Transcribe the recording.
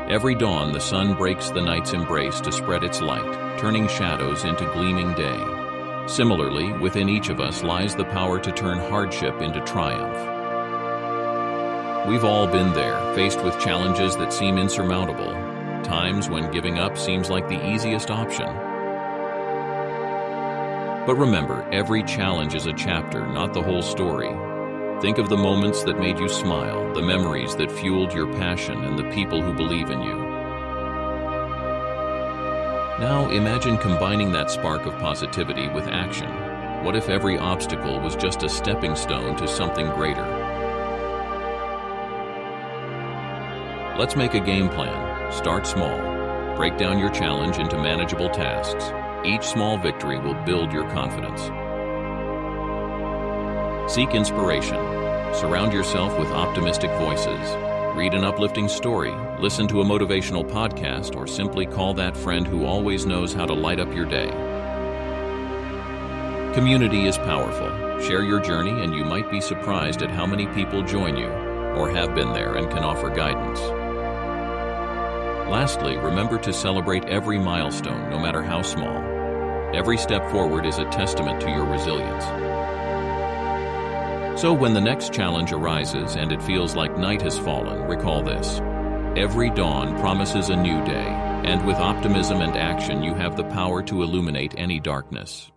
Every dawn, the sun breaks the night's embrace to spread its light, turning shadows into gleaming day. Similarly, within each of us lies the power to turn hardship into triumph. We've all been there, faced with challenges that seem insurmountable, times when giving up seems like the easiest option. But remember, every challenge is a chapter, not the whole story. Think of the moments that made you smile, the memories that fueled your passion, and the people who believe in you. Now imagine combining that spark of positivity with action. What if every obstacle was just a stepping stone to something greater? Let's make a game plan. Start small. Break down your challenge into manageable tasks. Each small victory will build your confidence. Seek inspiration. Surround yourself with optimistic voices. Read an uplifting story, listen to a motivational podcast, or simply call that friend who always knows how to light up your day. Community is powerful. Share your journey and you might be surprised at how many people join you, or have been there and can offer guidance. Lastly, remember to celebrate every milestone, no matter how small. Every step forward is a testament to your resilience. So when the next challenge arises and it feels like night has fallen, recall this. Every dawn promises a new day, and with optimism and action, you have the power to illuminate any darkness.